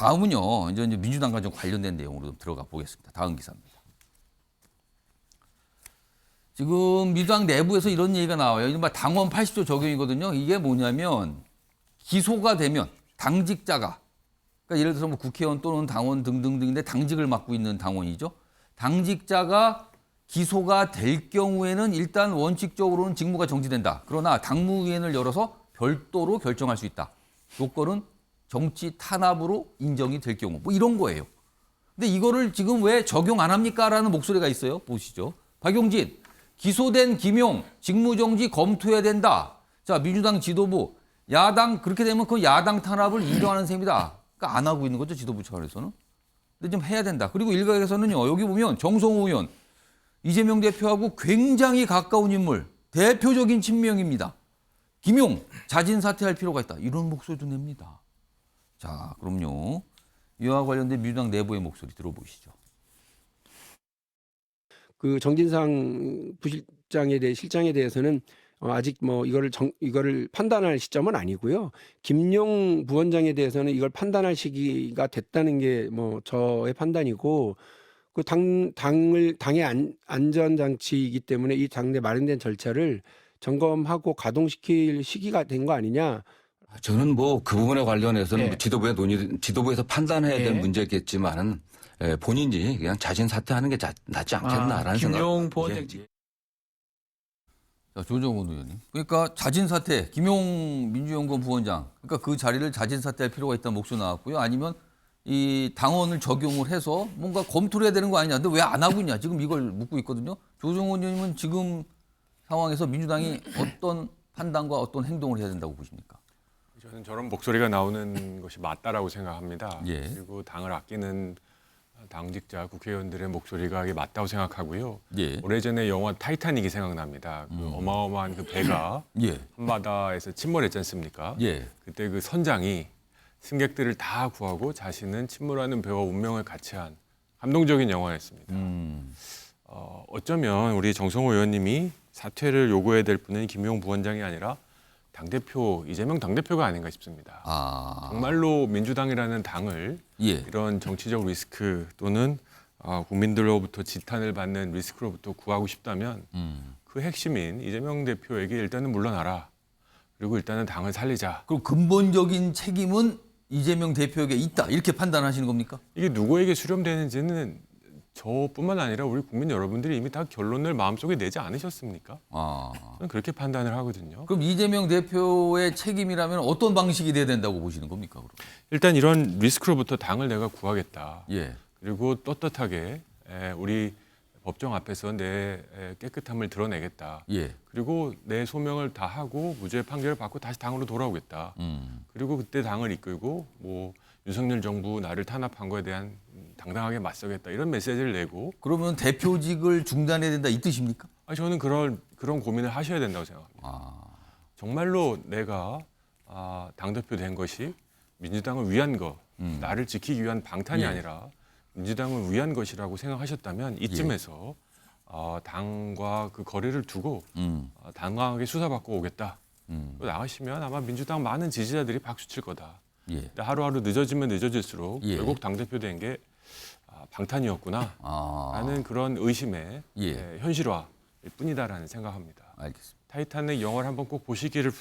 다음은요. 이제 민주당과 좀 관련된 내용으로 좀 들어가 보겠습니다. 다음 기사입니다. 지금 민주당 내부에서 이런 얘기가 나와요. 이른바 당원 80조 적용이거든요. 이게 뭐냐면 기소가 되면 당직자가 그러니까 예를 들어서 뭐 국회의원 또는 당원 등등등인데 당직을 맡고 있는 당원이죠. 당직자가 기소가 될 경우에는 일단 원칙적으로는 직무가 정지된다. 그러나 당무위원회를 열어서 별도로 결정할 수 있다. 요건은 정치 탄압으로 인정이 될 경우 뭐 이런 거예요. 근데 이거를 지금 왜 적용 안 합니까? 라는 목소리가 있어요. 보시죠. 박용진 기소된 김용 직무정지 검토해야 된다. 자, 민주당 지도부 야당 그렇게 되면 그 야당 탄압을 인정하는 셈이다. 그러니까 안 하고 있는 거죠. 지도부 차원에서는. 근데 좀 해야 된다. 그리고 일각에서는요. 여기 보면 정성호 의원 이재명 대표하고 굉장히 가까운 인물 대표적인 친명입니다. 김용 자진 사퇴할 필요가 있다. 이런 목소리도 냅니다. 자, 그럼요. 이와 관련된 민주당 내부의 목소리 들어보시죠. 그 정진상 실장에 대해서는 아직 뭐 이거를 판단할 시점은 아니고요. 김용 부원장에 대해서는 이걸 판단할 시기가 됐다는 게 뭐 저의 판단이고 그 당의 안전 장치이기 때문에 이 당내 마련된 절차를 점검하고 가동시킬 시기가 된 거 아니냐. 저는 뭐 그 부분에 관련해서는 네. 지도부에서 판단해야 될 네. 문제겠지만은 본인이 그냥 자진 사퇴하는 게 낫지 않겠나라는 생각. 김용 부원장 자, 조정훈 의원님. 그러니까 자진 사퇴, 김용 민주연구원 부원장. 그러니까 그 자리를 자진 사퇴할 필요가 있다는 목소리 나왔고요. 아니면 이 당원을 적용을 해서 뭔가 검토를 해야 되는 거 아니냐. 근데 왜 안 하고 있냐. 지금 이걸 묻고 있거든요. 조정훈 의원님은 지금 상황에서 민주당이 어떤 판단과 어떤 행동을 해야 된다고 보십니까? 저는 저런 목소리가 나오는 것이 맞다라고 생각합니다. 예. 그리고 당을 아끼는 당직자 국회의원들의 목소리가 이게 맞다고 생각하고요. 예. 오래전에 영화 타이타닉이 생각납니다. 그 어마어마한 그 배가 예. 한바다에서 침몰했지 않습니까? 예. 그때 그 선장이 승객들을 다 구하고 자신은 침몰하는 배와 운명을 같이 한 감동적인 영화였습니다. 어쩌면 우리 정성호 의원님이 사퇴를 요구해야 될 분은 김용 부원장이 아니라 당대표 이재명 당대표가 아닌가 싶습니다. 아. 정말로 민주당이라는 당을 예. 이런 정치적 리스크 또는 국민들로부터 지탄을 받는 리스크로부터 구하고 싶다면 그 핵심인 이재명 대표에게 일단은 물러나라. 그리고 일단은 당을 살리자. 그럼 근본적인 책임은 이재명 대표에게 있다. 이렇게 판단하시는 겁니까? 이게 누구에게 수렴되는지는 저뿐만 아니라 우리 국민 여러분들이 이미 다 결론을 마음속에 내지 않으셨습니까? 아. 저는 그렇게 판단을 하거든요. 그럼 이재명 대표의 책임이라면 어떤 방식이 돼야 된다고 보시는 겁니까? 그럼? 일단 이런 리스크로부터 당을 내가 구하겠다. 예. 그리고 떳떳하게 우리 법정 앞에서 내 깨끗함을 드러내겠다. 예. 그리고 내 소명을 다하고 무죄 판결을 받고 다시 당으로 돌아오겠다. 그리고 그때 당을 이끌고 뭐 윤석열 정부 나를 탄압한 거에 대한 당당하게 맞서겠다. 이런 메시지를 내고 그러면 대표직을 중단해야 된다 이 뜻입니까? 저는 그런 고민을 하셔야 된다고 생각합니다. 아. 정말로 내가 당대표 된 것이 민주당을 위한 것, 나를 지키기 위한 방탄이 예. 아니라 민주당을 위한 것이라고 생각하셨다면 이쯤에서 당과 그 거리를 두고 당당하게 수사받고 오겠다. 또 나가시면 아마 민주당 많은 지지자들이 박수 칠 거다. 예. 근데 하루하루 늦어지면 늦어질수록 예. 결국 당대표 된 게 방탄이었구나 라는 그런 의심의 예. 현실화일 뿐이다라는 생각합니다. 알겠습니다. 타이타닉 영화를 한번 꼭 보시기를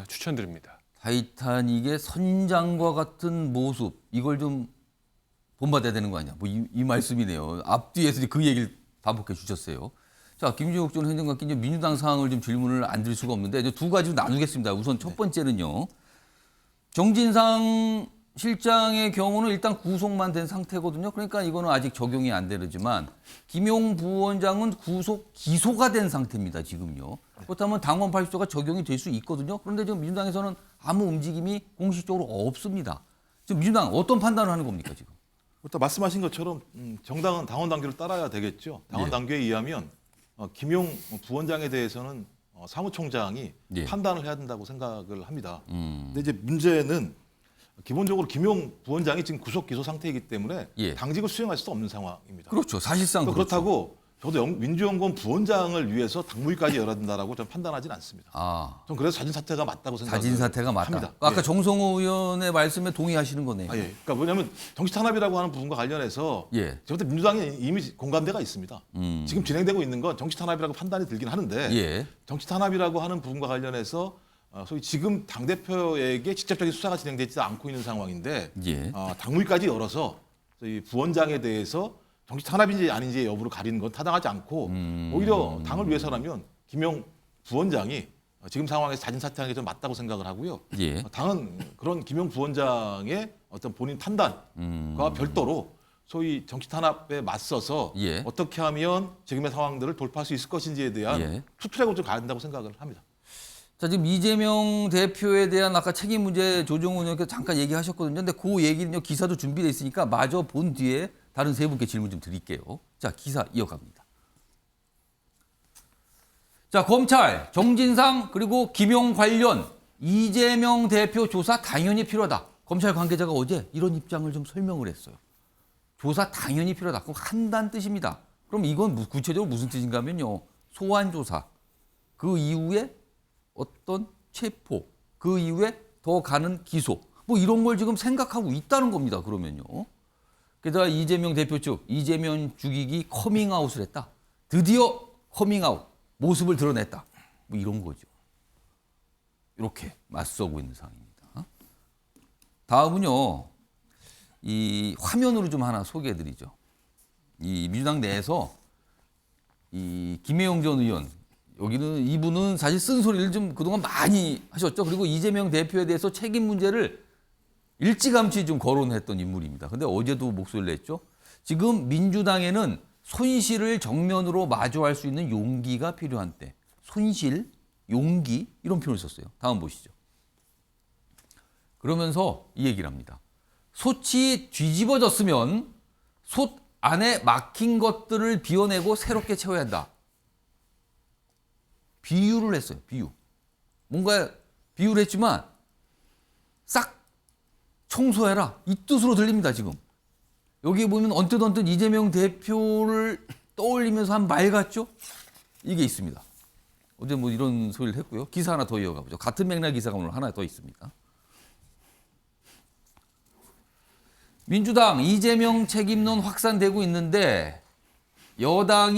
추천드립니다. 타이타닉의 선장과 같은 모습 이걸 좀 본받아야 되는 거 아니야? 뭐 이 말씀이네요. 앞뒤에서 그 얘기를 반복해 주셨어요. 자, 김종욱 전 행정관께 이제 민주당 상황을 좀 질문을 안 드릴 수가 없는데 이제 두 가지로 나누겠습니다. 우선 첫 번째는요. 정진상 실장의 경우는 일단 구속만 된 상태거든요. 그러니까 이거는 아직 적용이 안 되지만 김용 부원장은 구속 기소가 된 상태입니다. 지금요. 그렇다면 당원 80조가 적용이 될 수 있거든요. 그런데 지금 민주당에서는 아무 움직임이 공식적으로 없습니다. 지금 민주당 어떤 판단을 하는 겁니까 지금? 일단 말씀하신 것처럼 정당은 당원 당규를 따라야 되겠죠. 당원 예. 당규에 의하면 김용 부원장에 대해서는 사무총장이 예. 판단을 해야 된다고 생각을 합니다. 근데 이제 문제는 기본적으로 김용 부원장이 지금 구속 기소 상태이기 때문에 예. 당직을 수행할 수 없는 상황입니다. 그렇죠. 사실상 또 그렇죠. 그렇다고 저도 민주연구원 부원장을 위해서 당무위까지 열어야 된다라고 저는 판단하지는 않습니다. 아, 저는 그래서 자진 사퇴가 맞다고 생각합니다. 자진 사퇴가 맞다. 아까 예. 정성호 의원의 말씀에 동의하시는 거네요. 아, 예. 그러니까 뭐냐면 정치 탄압이라고 하는 부분과 관련해서 예. 저한테 민주당에 이미 공감대가 있습니다. 지금 진행되고 있는 건 정치 탄압이라고 판단이 들긴 하는데 예. 정치 탄압이라고 하는 부분과 관련해서 소위 지금 당 대표에게 직접적인 수사가 진행되지 않고 있는 상황인데 예. 당무위까지 열어서 이 부원장에 대해서 정치 탄압인지 아닌지 여부를 가리는 건 타당하지 않고 오히려 당을 위해서라면 김용 부원장이 지금 상황에서 자진 사퇴하는 게 좀 맞다고 생각을 하고요. 예. 당은 그런 김용 부원장의 어떤 본인 판단과 별도로 소위 정치 탄압에 맞서서 예. 어떻게 하면 지금의 상황들을 돌파할 수 있을 것인지에 대한 예. 투트랙으로 좀 가야 된다고 생각을 합니다. 자, 지금 이재명 대표에 대한 아까 책임 문제 조정훈 의원께서 잠깐 얘기하셨거든요. 근데 그 얘기는요, 기사도 준비되어 있으니까 마저 본 뒤에 다른 세 분께 질문 좀 드릴게요. 자, 기사 이어갑니다. 자, 검찰, 정진상 그리고 김용 관련 이재명 대표 조사 당연히 필요하다. 검찰 관계자가 어제 이런 입장을 좀 설명을 했어요. 조사 당연히 필요하다. 그럼 한다는 뜻입니다. 그럼 이건 구체적으로 무슨 뜻인가 하면요. 소환 조사. 그 이후에 어떤 체포, 그 이후에 더 가는 기소, 뭐 이런 걸 지금 생각하고 있다는 겁니다. 그러면요. 게다가 이재명 대표 측, 이재명 죽이기 커밍아웃을 했다. 드디어 커밍아웃, 모습을 드러냈다. 뭐 이런 거죠. 이렇게 맞서고 있는 상황입니다. 다음은요, 이 화면으로 좀 하나 소개해드리죠. 이 민주당 내에서 이 김혜영 전 의원, 여기는 이분은 사실 쓴소리를 좀 그동안 많이 하셨죠. 그리고 이재명 대표에 대해서 책임 문제를 일찌감치 좀 거론했던 인물입니다. 근데 어제도 목소리를 냈죠. 지금 민주당에는 손실을 정면으로 마주할 수 있는 용기가 필요한 때. 손실, 용기 이런 표현을 썼어요. 다음 보시죠. 그러면서 이 얘기를 합니다. 솥이 뒤집어졌으면 솥 안에 막힌 것들을 비워내고 새롭게 채워야 한다. 비유를 했어요. 비유. 뭔가 비유를 했지만 싹 청소해라. 이 뜻으로 들립니다. 지금. 여기 보면 언뜻 이재명 대표를 떠올리면서 한 말 같죠? 이게 있습니다. 어제 뭐 이런 소리를 했고요. 기사 하나 더 이어가 보죠. 같은 맥락 기사가 오늘 하나 더 있습니다. 민주당 이재명 책임론 확산되고 있는데 여당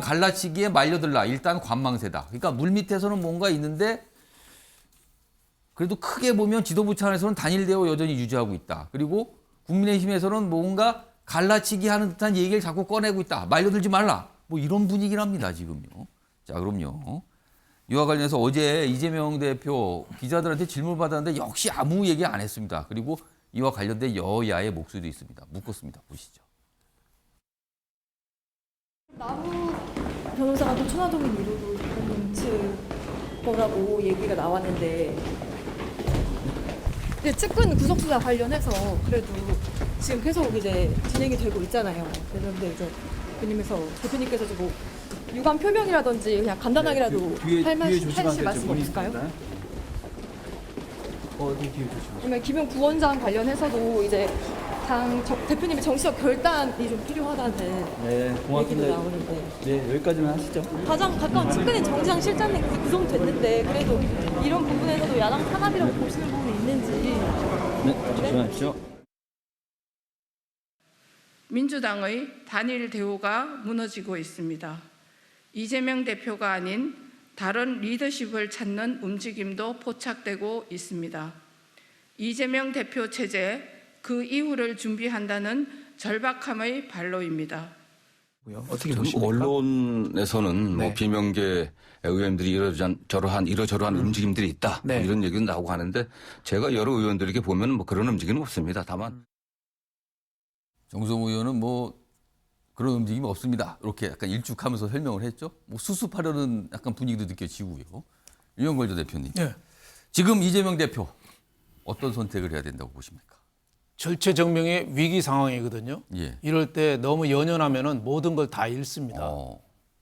갈라치기에 말려들라. 일단 관망세다. 그러니까 물밑에서는 뭔가 있는데 그래도 크게 보면 지도부 차원에서는 단일대우 여전히 유지하고 있다. 그리고 국민의힘에서는 뭔가 갈라치기 하는 듯한 얘기를 자꾸 꺼내고 있다. 말려들지 말라. 뭐 이런 분위기랍니다. 지금요. 자, 그럼요. 이와 관련해서 어제 이재명 대표 기자들한테 질문을 받았는데 역시 아무 얘기 안 했습니다. 그리고 이와 관련된 여야의 목소리도 있습니다. 묶었습니다. 보시죠. 나무 변호사가 또 천화동인 1호도 대표님 측 거라고 얘기가 나왔는데 근데 측근 구속수사 관련해서 그래도 지금 계속 이제 진행이 되고 있잖아요. 그런데 이제 대표님께서 뭐 유감 표명이라든지 그냥 간단하게라도 하실 말씀 없을까요? 어디 뒤에 조심하세요. 그러면 김용 부원장 관련해서도 이제 대표님의 정치적 결단이 좀 필요하다는 네, 얘기도 고맙습니다. 나오는데 네, 여기까지만 하시죠. 가장 가까운 측근인 정지상 실장님 구속됐는데 그래도 이런 부분에서도 야당 탄압이라고 보시는 부분이 있는지. 네, 조심하십시오. 민주당의 단일 대우가 무너지고 있습니다. 이재명 대표가 아닌 다른 리더십을 찾는 움직임도 포착되고 있습니다. 이재명 대표 체제 그 이후를 준비한다는 절박함의 발로입니다. 어떻게 보십니까? 언론에서는 네. 뭐 비명계 의원들이 이러저러한 움직임들이 있다. 네. 뭐 이런 얘기는 나오고 하는데 제가 여러 의원들에게 보면 뭐 그런 움직임은 없습니다. 다만 정성호 의원은 뭐 그런 움직임이 없습니다. 이렇게 약간 일축하면서 설명을 했죠. 뭐 수습하려는 약간 분위기도 느껴지고요. 유영걸 전 대표님. 네. 지금 이재명 대표 어떤 선택을 해야 된다고 보십니까? 절체정명의 위기 상황이거든요. 예. 이럴 때 너무 연연하면은 모든 걸 다 잃습니다.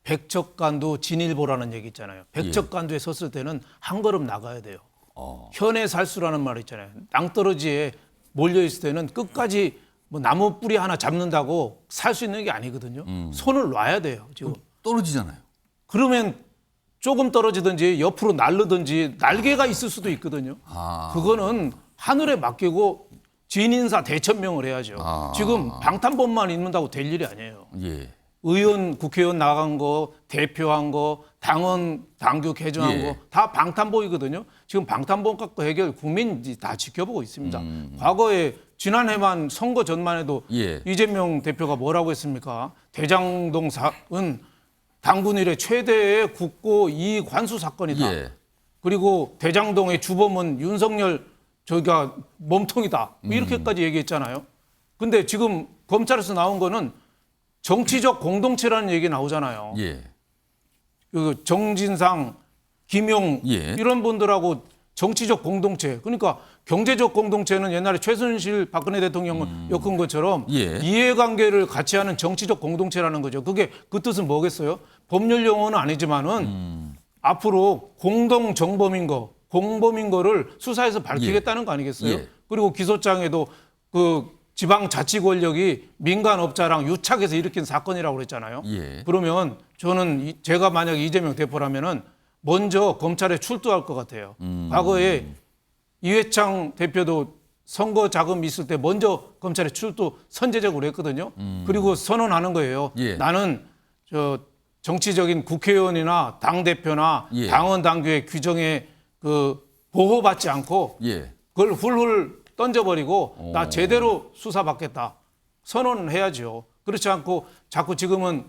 백척간도 진일보라는 얘기 있잖아요. 백척간도에 섰을 때는 한 걸음 나가야 돼요. 현의 살수라는 말 있잖아요. 낭떠러지에 몰려 있을 때는 끝까지 뭐 나무 뿌리 하나 잡는다고 살 수 있는 게 아니거든요. 손을 놔야 돼요. 지금. 떨어지잖아요. 그러면 조금 떨어지든지 옆으로 날르든지 날개가 있을 수도 있거든요. 그거는 하늘에 맡기고 진인사 대천명을 해야죠. 지금 방탄복만 입는다고 될 일이 아니에요. 예. 의원, 국회의원 나간 거, 대표한 거, 당원, 당규 개정한 예. 거 다 방탄복이거든요. 지금 방탄복 갖고 해결 국민이 다 지켜보고 있습니다. 과거에 지난해만 선거 전만 해도 예. 이재명 대표가 뭐라고 했습니까? 대장동 사은 당군 이래 최대의 국고 이익 환수 사건이다. 예. 그리고 대장동의 주범은 윤석열 저기가 몸통이다. 뭐 이렇게까지 얘기했잖아요. 근데 지금 검찰에서 나온 거는 정치적 공동체라는 얘기 나오잖아요. 예. 그 정진상, 김용 예. 이런 분들하고 정치적 공동체. 그러니까 경제적 공동체는 옛날에 최순실 박근혜 대통령을 엮은 것처럼 예. 이해관계를 같이 하는 정치적 공동체라는 거죠. 그게 그 뜻은 뭐겠어요? 법률 용어는 아니지만은 앞으로 공동 정범인 거, 공범인 거를 수사해서 밝히겠다는 거 아니겠어요? 예. 그리고 기소장에도 그 지방 자치 권력이 민간업자랑 유착해서 일으킨 사건이라고 그랬잖아요. 예. 그러면 저는 제가 만약 이재명 대표라면은 먼저 검찰에 출두할 것 같아요. 과거에 이회창 대표도 선거 자금 있을 때 먼저 검찰에 출두 선제적으로 했거든요. 그리고 선언하는 거예요. 예. 나는 저 정치적인 국회의원이나 당 대표나 예. 당원 당규의 규정에 그 보호받지 않고 예. 그걸 훌훌 던져버리고 나 제대로 수사받겠다. 선언을 해야죠. 그렇지 않고 자꾸 지금은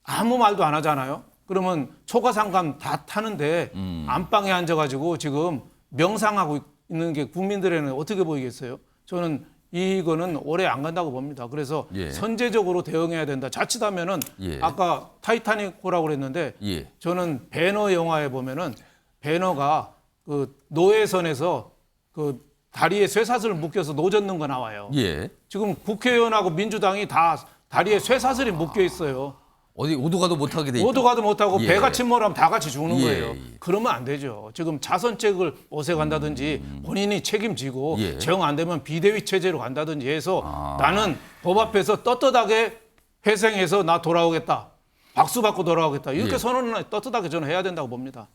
아무 말도 안 하잖아요. 그러면 초과상감 다 타는데 안방에 앉아가지고 지금 명상하고 있는 게 국민들에는 어떻게 보이겠어요? 저는 이거는 오래 안 간다고 봅니다. 그래서 예. 선제적으로 대응해야 된다. 자칫하면은 예. 아까 타이타닉호라고 그랬는데 예. 저는 배너 영화에 보면은 배너가 그 노회선에서 그 다리에 쇠사슬을 묶여서 노젓는 거 나와요. 예. 지금 국회의원하고 민주당이 다 다리에 쇠사슬이 묶여 있어요. 어디 오도 가도 못하게 돼 있다. 오도 가도 못하고 예. 배가 침몰하면 다 같이 죽는 예, 거예요. 예. 그러면 안 되죠. 지금 자선책을 오세간다든지 본인이 책임지고 예. 정 안 되면 비대위 체제로 간다든지 해서 나는 법 앞에서 떳떳하게 회생해서 나 돌아오겠다. 박수 받고 돌아오겠다. 이렇게 예. 선언을 떳떳하게 저는 해야 된다고 봅니다.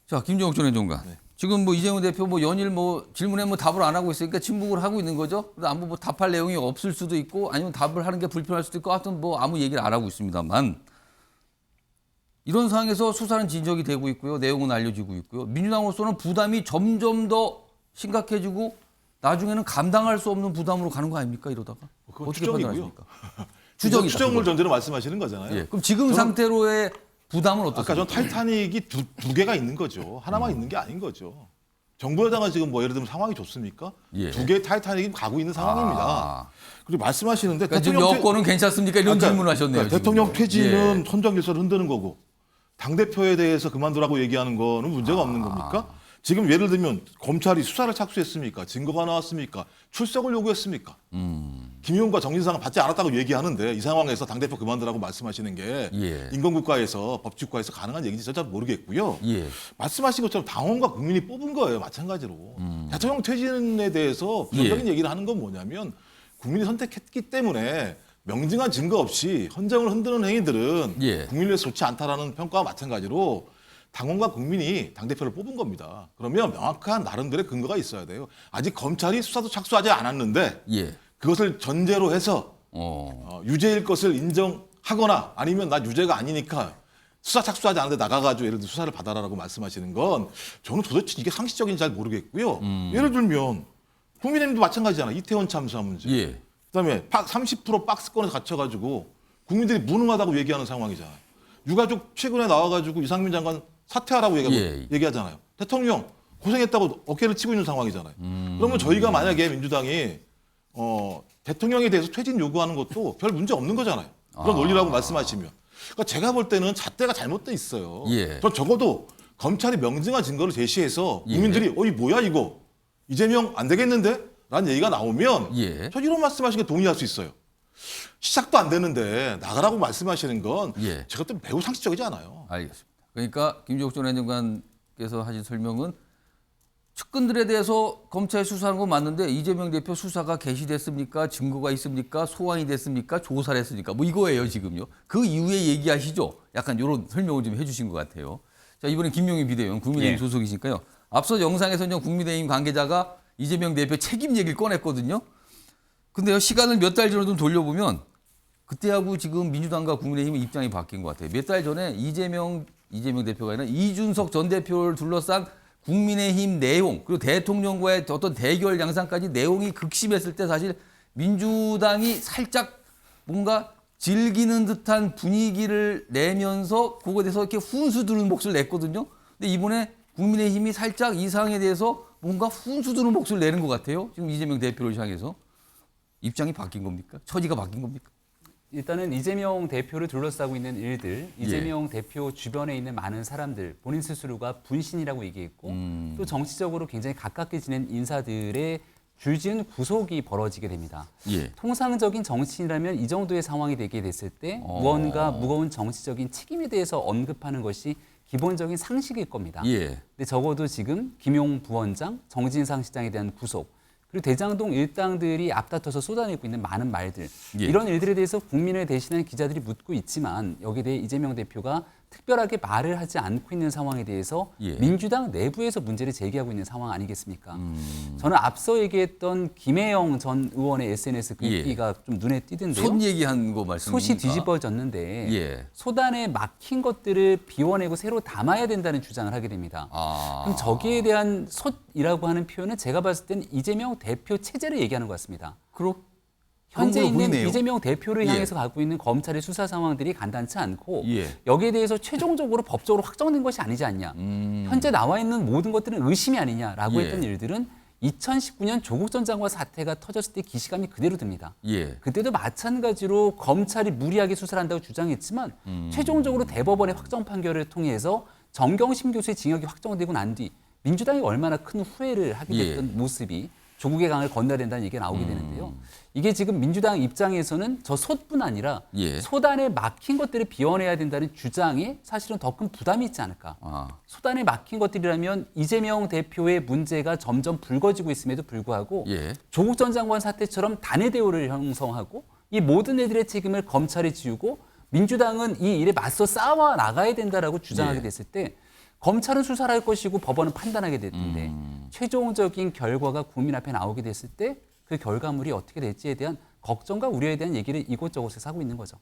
자, 김종욱 전 행정관. 지금 뭐 이재명 대표 뭐 연일 뭐 질문에 뭐 답을 안 하고 있으니까 침묵을 하고 있는 거죠. 아무 뭐 답할 내용이 없을 수도 있고 아니면 답을 하는 게 불편할 수도 있고 하여튼 뭐 아무 얘기를 안 하고 있습니다만 이런 상황에서 수사는 진척이 되고 있고요. 내용은 알려지고 있고요. 민주당으로서는 부담이 점점 더 심각해지고 나중에는 감당할 수 없는 부담으로 가는 거 아닙니까? 이러다가. 그건 어떻게 추정이고요. 판단하십니까? 추정이다. 추정을 그건. 전제로 말씀하시는 거잖아요. 예. 그럼 지금 상태로의 부담은 어떻습니까? 아까 전 타이타닉이 두 개가 있는 거죠. 하나만 있는 게 아닌 거죠. 정부 여당은 지금 뭐 예를 들면 상황이 좋습니까? 예. 두 개의 타이타닉이 가고 있는 상황입니다. 그리고 말씀하시는데 그러니까 지금 여권은 괜찮습니까? 이런 질문을 하셨네요. 그러니까 대통령 지금. 퇴진은 선정 질서를 흔드는 거고 당대표에 대해서 그만두라고 얘기하는 거는 문제가 없는 겁니까? 지금 예를 들면 검찰이 수사를 착수했습니까? 증거가 나왔습니까? 출석을 요구했습니까? 김용과 정진상은 받지 않았다고 얘기하는데 이 상황에서 당대표 그만두라고 말씀하시는 게 예. 인권국가에서 법치국가에서 가능한 얘기인지 저잘 모르겠고요. 예. 말씀하신 것처럼 당원과 국민이 뽑은 거예요. 마찬가지로. 대통령 퇴진에 대해서 부정적인 예. 얘기를 하는 건 뭐냐면 국민이 선택했기 때문에 명징한 증거 없이 헌정을 흔드는 행위들은 예. 국민을 위해서 좋지 않다라는 평가와 마찬가지로 당원과 국민이 당대표를 뽑은 겁니다. 그러면 명확한 나름대로의 근거가 있어야 돼요. 아직 검찰이 수사도 착수하지 않았는데 예. 그것을 전제로 해서 유죄일 것을 인정하거나 아니면 나 유죄가 아니니까 수사 착수하지 않는데 나가가지고 예를 들어 수사를 받아라라고 말씀하시는 건 저는 도대체 이게 상식적인지 잘 모르겠고요. 예를 들면 국민의힘도 마찬가지잖아요. 이태원 참사 문제. 예. 그다음에 30% 박스권에 갇혀가지고 국민들이 무능하다고 얘기하는 상황이잖아요. 유가족 최근에 나와가지고 이상민 장관 사퇴하라고 얘기하잖아요. 대통령 고생했다고 어깨를 치고 있는 상황이잖아요. 그러면 저희가 만약에 민주당이 대통령에 대해서 퇴진 요구하는 것도 별 문제 없는 거잖아요. 그런 논리라고 말씀하시면. 그러니까 제가 볼 때는 잣대가 잘못돼 있어요. 예. 전 적어도 검찰이 명징한 증거를 제시해서 국민들이 이 뭐야 이거 이재명 안 되겠는데? 라는 얘기가 나오면 예. 저 이런 말씀하시는 게 동의할 수 있어요. 시작도 안 되는데 나가라고 말씀하시는 건 예. 제가 또 매우 상식적이지 않아요. 알겠습니다. 그러니까 김종욱 전 행정관께서 하신 설명은 측근들에 대해서 검찰 수사하는 건 맞는데 이재명 대표 수사가 개시됐습니까? 증거가 있습니까? 소환이 됐습니까? 조사를 했습니까? 뭐 이거예요 지금요. 그 이후에 얘기하시죠. 약간 이런 설명을 좀 해주신 것 같아요. 자, 이번엔 김용민 비대위원 국민의힘 예. 소속이시니까요. 앞서 영상에서는 국민의힘 관계자가 이재명 대표 책임 얘기를 꺼냈거든요. 근데요, 시간을 몇 달 전으로 좀 돌려보면 그때하고 지금 민주당과 국민의힘의 입장이 바뀐 것 같아요. 몇 달 전에 이재명 대표가 아니라 이준석 전 대표를 둘러싼 국민의힘 내용, 그리고 대통령과의 어떤 대결 양상까지 내용이 극심했을 때 사실 민주당이 살짝 뭔가 즐기는 듯한 분위기를 내면서 그거에 대해서 이렇게 훈수 두는 몫을 냈거든요. 근데 이번에 국민의힘이 살짝 이 사항에 대해서 뭔가 훈수 두는 몫을 내는 것 같아요. 지금 이재명 대표를 향해서. 입장이 바뀐 겁니까? 처지가 바뀐 겁니까? 일단은 이재명 대표를 둘러싸고 있는 일들, 이재명 대표 주변에 있는 많은 사람들, 본인 스스로가 분신이라고 얘기했고 또 정치적으로 굉장히 가깝게 지낸 인사들의 줄지은 구속이 벌어지게 됩니다. 예. 통상적인 정치인이라면 이 정도의 상황이 되게 됐을 때 무언가 무거운 정치적인 책임에 대해서 언급하는 것이 기본적인 상식일 겁니다. 예. 근데 적어도 지금 김용 부원장, 정진상 시장에 대한 구속, 그리고 대장동 일당들이 앞다퉈서 쏟아내고 있는 많은 말들, 예. 이런 일들에 대해서 국민을 대신한 기자들이 묻고 있지만 여기에 대해 이재명 대표가 특별하게 말을 하지 않고 있는 상황에 대해서 예. 민주당 내부에서 문제를 제기하고 있는 상황 아니겠습니까? 저는 앞서 얘기했던 김혜영 전 의원의 SNS 글귀가 좀 눈에 띄던데요. 손 얘기한 거 말씀입니까? 솥이 뒤집어졌는데 예. 소단에 막힌 것들을 비워내고 새로 담아야 된다는 주장을 하게 됩니다. 그럼 저기에 대한 솥이라고 하는 표현은 제가 봤을 때는 이재명 대표 체제를 얘기하는 것 같습니다. 현재 그런 걸로 있는 보이네요. 이재명 대표를 예. 향해서 갖고 있는 검찰의 수사 상황들이 간단치 않고 예. 여기에 대해서 최종적으로 법적으로 확정된 것이 아니지 않냐. 현재 나와 있는 모든 것들은 의심이 아니냐라고 예. 했던 일들은 2019년 조국 전 장관 사태가 터졌을 때 기시감이 그대로 듭니다. 예. 그때도 마찬가지로 검찰이 무리하게 수사를 한다고 주장했지만 최종적으로 대법원의 확정 판결을 통해서 정경심 교수의 징역이 확정되고 난 뒤 민주당이 얼마나 큰 후회를 하게 됐던 모습이 조국의 강을 건너야 된다는 얘기가 나오게 되는데요. 이게 지금 민주당 입장에서는 저 솥뿐 아니라 예. 소단에 막힌 것들을 비워내야 된다는 주장에 사실은 더 큰 부담이 있지 않을까. 소단에 막힌 것들이라면 이재명 대표의 문제가 점점 불거지고 있음에도 불구하고 예. 조국 전 장관 사태처럼 단일 대우를 형성하고 이 모든 애들의 책임을 검찰이 지우고 민주당은 이 일에 맞서 싸워 나가야 된다라고 주장하게 예. 됐을 때 검찰은 수사를 할 것이고 법원은 판단하게 될 텐데 최종적인 결과가 국민 앞에 나오게 됐을 때 그 결과물이 어떻게 될지에 대한 걱정과 우려에 대한 얘기를 이곳저곳에서 하고 있는 거죠.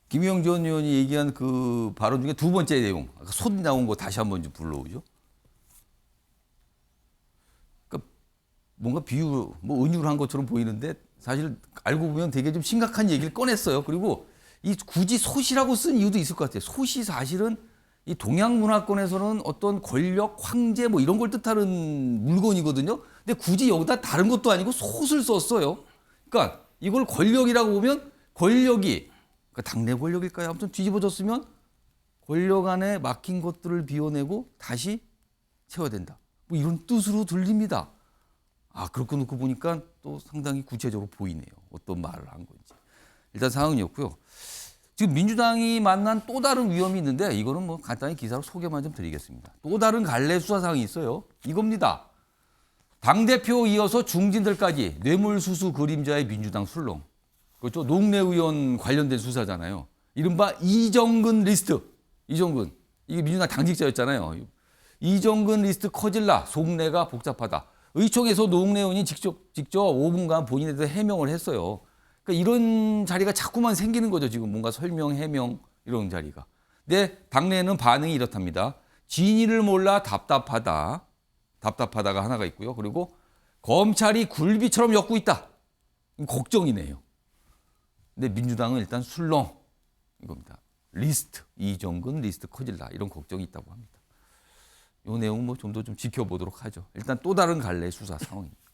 김영 전 의원이 얘기한 그 발언 중에 두 번째 내용, 아까 손 나온 거 다시 한번 좀 불러오죠. 그러니까 뭔가 비유, 뭐 은유를 한 것처럼 보이는데 사실 알고 보면 되게 좀 심각한 얘기를 꺼냈어요. 그리고 이 굳이 솥이라고 쓴 이유도 있을 것 같아요. 솥이 사실은 이 동양 문화권에서는 어떤 권력, 황제 뭐 이런 걸 뜻하는 물건이거든요. 근데 굳이 여기다 다른 것도 아니고 솥을 썼어요. 그러니까 이걸 권력이라고 보면 권력이 그러니까 당내 권력일까요? 아무튼 뒤집어졌으면 권력 안에 막힌 것들을 비워내고 다시 채워야 된다. 뭐 이런 뜻으로 들립니다. 아, 그렇게 놓고 보니까 또 상당히 구체적으로 보이네요. 어떤 말을 한 건지. 일단 상황이었고요. 지금 민주당이 만난 또 다른 위험이 있는데 이거는 뭐 간단히 기사로 소개만 좀 드리겠습니다. 또 다른 갈래 수사 사항이 있어요. 이겁니다. 당대표 이어서 중진들까지 뇌물수수 그림자의 민주당 술렁. 그렇죠. 노웅래 의원 관련된 수사잖아요. 이른바 이정근 리스트. 이정근. 이게 민주당 당직자였잖아요. 이정근 리스트 커질라. 속내가 복잡하다. 의총에서 노웅래 의원이 직접 5분간 본인에 대해 해명을 했어요. 그러니까 이런 자리가 자꾸만 생기는 거죠. 지금 뭔가 설명, 해명 이런 자리가. 근데 당내에는 반응이 이렇답니다. 진위를 몰라 답답하다. 답답하다가 하나가 있고요. 그리고 검찰이 굴비처럼 엮고 있다. 걱정이네요. 근데 민주당은 일단 술렁 이겁니다. 리스트, 이정근 리스트 커질라 이런 걱정이 있다고 합니다. 이 내용 뭐 좀 더 좀 지켜보도록 하죠. 일단 또 다른 갈래 수사 상황입니다.